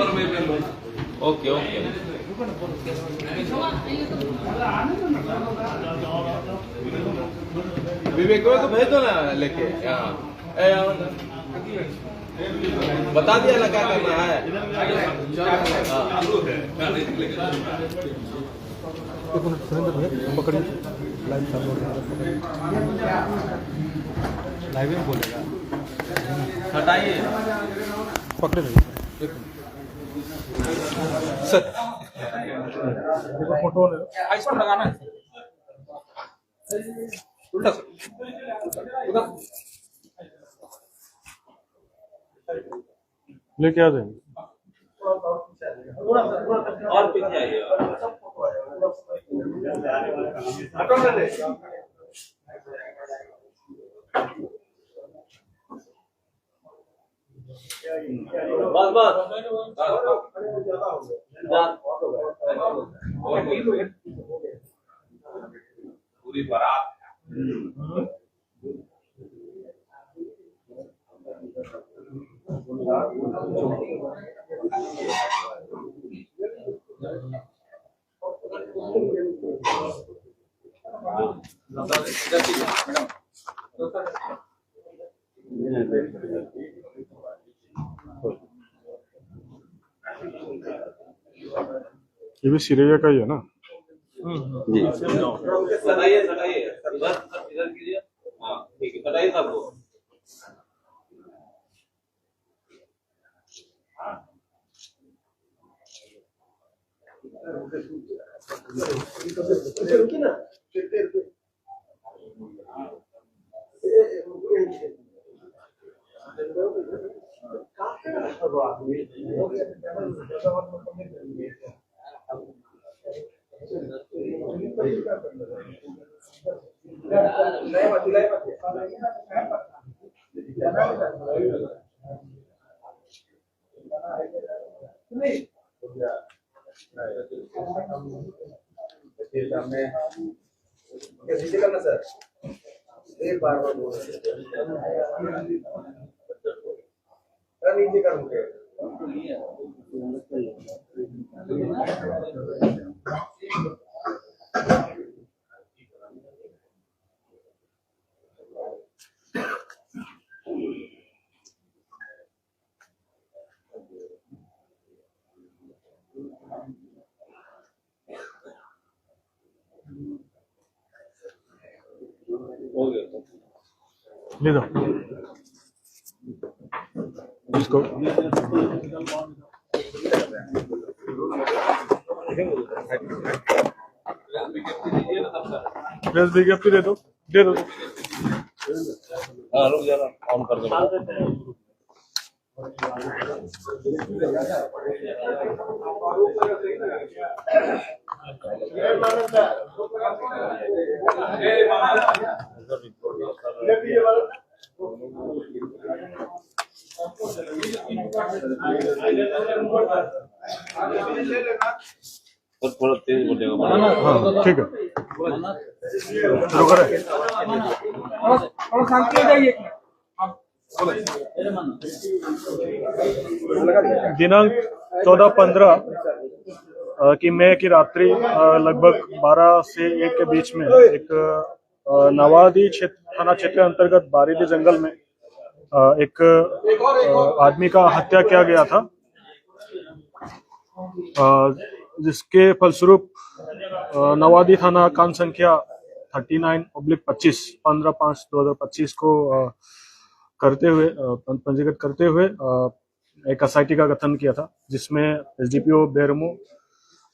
Okay okay विवेक को तो भेज दो ना लेके यहाँ बता दिया ना क्या करना है। पकड़िए लाइव चालू लाइव में बोलेगा हटाइए पकड़े रहिए सर देखो फोटो आइसोन लगाना है उल्टा उधर लेके आ जाएंगे और पीछे आइए बस बस पूरी बारात ये भी सिरैया का ही है ना जी सटाइए सटाइए इधर इधर कीजिए हाँ ठीक है सटाइए सबको करना सर एक बार नीचे करूँगे ले जाओ इसको प्रेस विज्ञप्ति दे दो हाँ रुक जरा ऑन कर दो थोड़ा तेज बोलेगा हाँ ठीक है रुक रहे और शांति हो जाइए दिनांक 14-15 की मई की रात्रि लगभग 12 से 1 के बीच में एक नवादी थाना क्षेत्र अंतर्गत बारीदी जंगल में एक आदमी का हत्या किया गया था, जिसके फलस्वरूप नवादी थाना कांड संख्या 39/25 15/5/2025 को करते हुए पंजीकृत करते हुए एक एसआईटी का गठन किया था, जिसमें SDPO Bermo,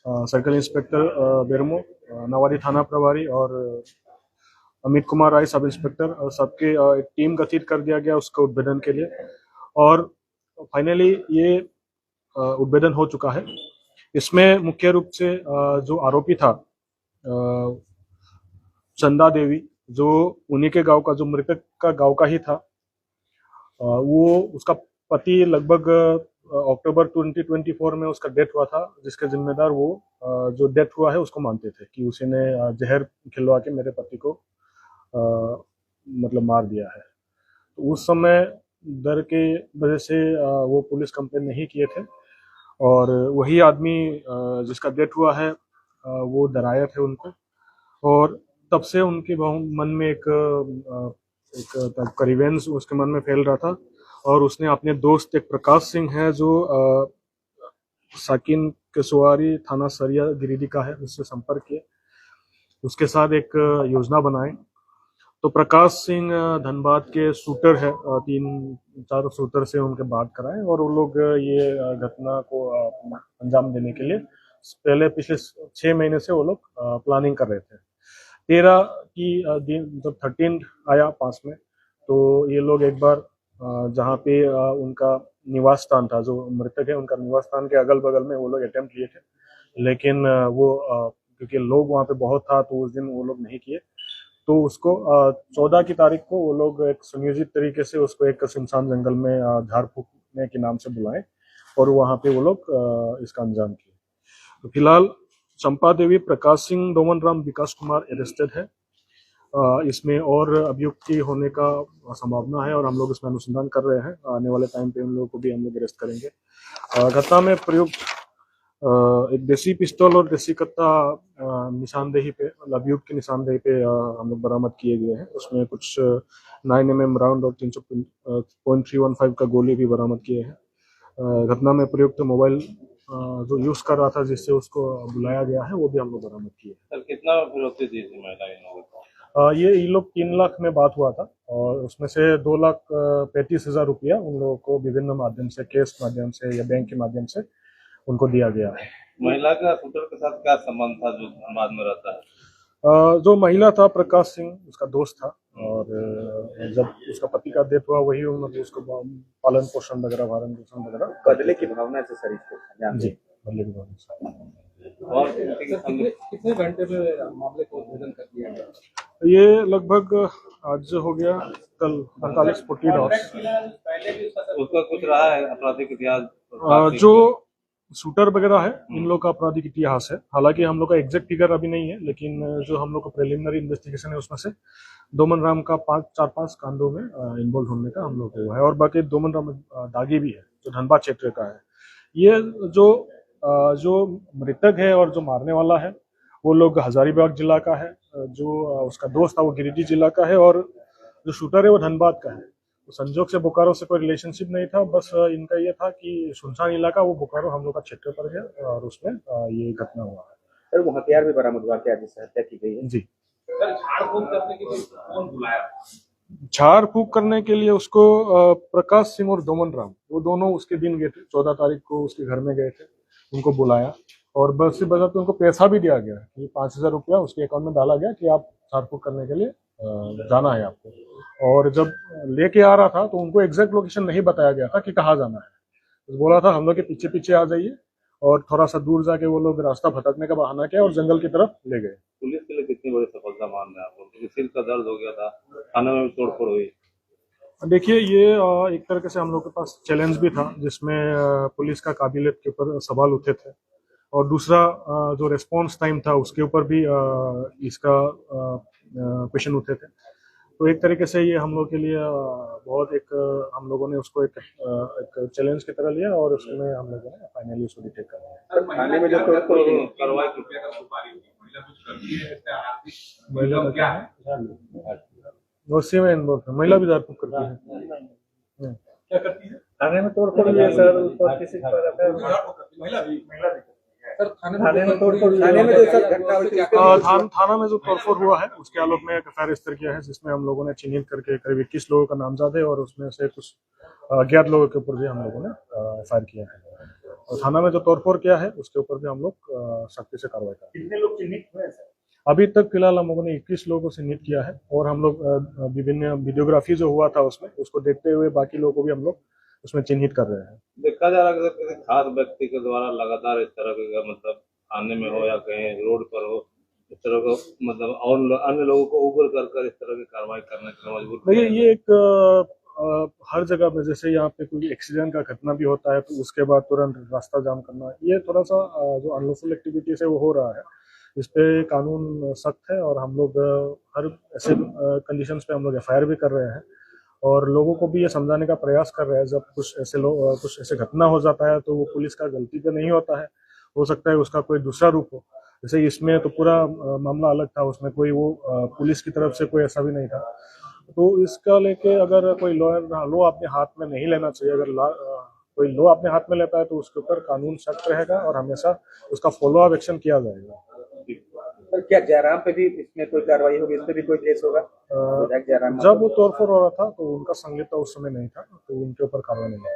circle inspector Bermo, Nawadih थाना प्रभारी और अमित कुमार राय सब इंस्पेक्टर और सबके एक टीम गठित कर दिया गया उसका उद्भेदन के लिए। और फाइनली ये उद्भेदन हो चुका है। इसमें मुख्य रूप से जो आरोपी था चंदा देवी, जो उन्हीं के गांव का, जो मृतक का गांव का ही था, वो उसका पति लगभग अक्टूबर 2024 में उसका डेथ हुआ था, जिसके जिम्मेदार वो जो डेथ हुआ है उसको मानते थे कि उसी ने जहर खिलवा के मेरे पति को मतलब मार दिया है। तो उस समय डर के वजह से वो पुलिस कंप्लेन नहीं किए थे और वही आदमी जिसका डेथ हुआ है वो डराया थे उनको, और तब से उनके मन में एक रिवेंज उसके मन में फैल रहा था। और उसने अपने दोस्त एक प्रकाश सिंह है जो साकिन केसुआरी थाना सरिया गिरिडीह का है, उससे संपर्क किए, उसके साथ एक योजना बनाए। तो प्रकाश सिंह धनबाद के शूटर है, 3-4 शूटर से उनके बात कराए और वो लोग ये घटना को अंजाम देने के लिए पहले पिछले 6 महीने से वो लोग प्लानिंग कर रहे थे। 13 की दिन जब 13 आया पास में, तो ये लोग एक बार जहाँ पे उनका निवास स्थान था, जो मृतक है उनका निवास स्थान के अगल बगल में वो लोग अटेम्प्ट किए थे, लेकिन वो क्योंकि लोग वहाँ पे बहुत था तो उस दिन वो लोग नहीं किए। तो उसको 14 की तारीख को वो लोग एक सुनियोजित तरीके से उसको एक सुनसान जंगल में झाड़ फूकने के नाम से बुलाए और वहाँ पे वो लोग इसका अंजाम किए। तो फिलहाल चंपा देवी, प्रकाश सिंह, डोमन राम, विकास कुमार अरेस्टेड है। इसमें और अभियुक्त होने का संभावना है और हम लोग इसमें अनुसंधान कर रहे हैं। आने वाले टाइम पे उन लोगों को भी हम लोग अरेस्ट करेंगे। घटना में प्रयुक्त एक देसी पिस्तौल और देसी कत्ता निशानदेही पे, अभियुक्त की निशानदेही पे हम लोग बरामद किए गए हैं। उसमें कुछ 9mm राउंड और 300.315 का गोली भी बरामद किए हैं। घटना में प्रयुक्त मोबाइल जो यूज कर रहा था जिससे उसको बुलाया गया है वो भी हम लोग बरामद किए। सर कितना फिरौती दी थी महिला इन लोगों को? ये लोग 3 लाख में बात हुआ था और उसमें से 2,35,000 रुपया उन लोगों को विभिन्न माध्यम से, केस माध्यम से या बैंक के माध्यम से उनको दिया गया है। महिला का शूटर के साथ क्या संबंध था जो धनबाद में रहता है? जो महिला था प्रकाश सिंह उसका दोस्त था और जब उसका पति का डेथ हुआ वही उन्होंने उसको पालन पोषण वगैरह, भरण पोषण वगैरह बदले की भावना से सर इसको जी बदले की भावना से। और कितने घंटे में मामले को उद्भेदन कर दिया गया? ये लगभग आज हो गया, कल 48-40 आवर्स। उसका कुछ रहा है आपराधिक इतिहास? जो शूटर वगैरह है इन लोग का आपराधिक इतिहास है, हालांकि हम लोग का एग्जैक्ट फिगर अभी नहीं है, लेकिन जो हम लोग का प्रिलिमिनरी इन्वेस्टिगेशन है उसमें से डोमन राम का 4-5 कांडों में इन्वॉल्व होने का हम लोग को हुआ है। और बाकी डोमन राम दागी भी है जो धनबाद क्षेत्र का है। ये जो मृतक है और जो मारने वाला है वो लोग हजारीबाग जिला का है, जो उसका दोस्त था वो गिरिडीह जिला का है और जो शूटर है वो धनबाद का है। तो संजोग से बोकारो से कोई रिलेशनशिप नहीं था, बस इनका ये था कि सुनसान इलाका वो बोकारो हम लोग का क्षेत्र पर गया और उसमें ये घटना हुआ है। सर वो हथियार भी बरामद हुआ क्या जिससे हत्या की गई है? जी, सर झाड़ फूक करने के लिए कौन बुलाया? झाड़ फूक करने के लिए उसको प्रकाश सिंह और डोमन राम वो दोनों उसके दिन गए थे, 14 तारीख को उसके घर में गए थे, उनको बुलाया और बस से बजा तो उनको पैसा भी दिया गया कि 5,000 रुपया उसके अकाउंट में डाला गया कि आप झाड़ फूक करने के लिए जाना है आपको। और जब लेके आ रहा था तो उनको एग्जैक्ट लोकेशन नहीं बताया गया था कि कहाँ जाना है, तो बोला था हम लोग के पीछे पीछे आ जाइए और थोड़ा सा दूर जाके वो लोग रास्ता भटकने का बहाना किया और जंगल की तरफ ले गए। पुलिस के लिए कितनी बड़ी सफलता मान रहे हैं आपको? क्योंकि सिर का दर्द हो गया था, थाने में तोड़फोड़ हुई। देखिए ये एक तरीके से हम लोग के पास चैलेंज भी था जिसमें पुलिस का काबिलियत के ऊपर सवाल उठे थे और दूसरा जो रेस्पॉन्स टाइम था उसके ऊपर भी इसका क्वेश्चन उठे थे। तो एक तरीके से ये हम लोग के लिए बहुत एक हम लोगों ने उसको एक चैलेंज की तरह लिया और उसमें हम लोगों ने फाइनली उसको डिटेक्ट कर लिया। थाने में जो कार्रवाई महिला क्या है उसी में इन्वॉल्व है, महिला भी झाड़ फूक करती है। क्या करती है? थाने में तोड़फोड़ हुई है सर, उस पर किसी पर सर थाने में तोड़फोड़, थाने में जो सर घटना हुई थी थाना में जो तोड़फोड़ हुआ है उसके आलोक में एक एफआईआर रजिस्टर किया है जिसमें हम लोगों ने चिन्हित करके करीब 21 लोगों का नामजद है और उसमें से कुछ अज्ञात लोगों के ऊपर भी हम लोगों ने एफआईआर किया है और थाना में जो तोड़फोड़ किया है उसके ऊपर भी हम लोग सख्ती से कार्रवाई कर रहे हैं। कितने लोग चिन्हित हुए सर? अभी तक फिलहाल हम लोगों ने 21 लोगों को चिन्हित किया है और हम लोग विभिन्न वीडियोग्राफी जो हुआ था उसमें उसको देखते हुए बाकी लोगों को भी हम लोग उसमें चिन्हित कर रहे हैं। देखा जा रहा है कि किसी खास व्यक्ति के द्वारा लगातार इस तरह के मतलब थाने में हो या कहीं रोड पर हो इस तरह को मतलब और अन्य लोगों को उग्र कर इस तरह की कार्रवाई करने के लिए मजबूर देखिए ये एक हर जगह में जैसे यहाँ पे कोई एक्सीडेंट का घटना भी होता है तो उसके बाद तुरंत रास्ता जाम करना, ये थोड़ा सा जो अनलॉफुल एक्टिविटी है वो हो रहा है। इस पे कानून सख्त है और हम लोग हर ऐसे कंडीशंस पे हम लोग एफआईआर भी कर रहे हैं और लोगों को भी ये समझाने का प्रयास कर रहे हैं जब कुछ ऐसे घटना हो जाता है तो वो पुलिस का गलती तो नहीं होता है, हो सकता है उसका कोई दूसरा रूप हो। जैसे इसमें तो पूरा मामला अलग था, उसमें कोई वो पुलिस की तरफ से कोई ऐसा भी नहीं था। तो इसका लेके अगर कोई लॉ अपने हाथ में नहीं लेना चाहिए। अगर कोई लॉ अपने हाथ में लेता है तो उसके ऊपर कानून सख्त रहेगा और हमेशा उसका फॉलो अप एक्शन किया जाएगा। सर क्या जयराम पे भी इसमें कोई कार्रवाई होगी, इस पे भी कोई केस होगा? विधायक जयराम जब वो तोड़फोड़ हो रहा था तो उनका संलिप्तता उस समय नहीं था, तो उनके ऊपर कार्रवाई नहीं हुई।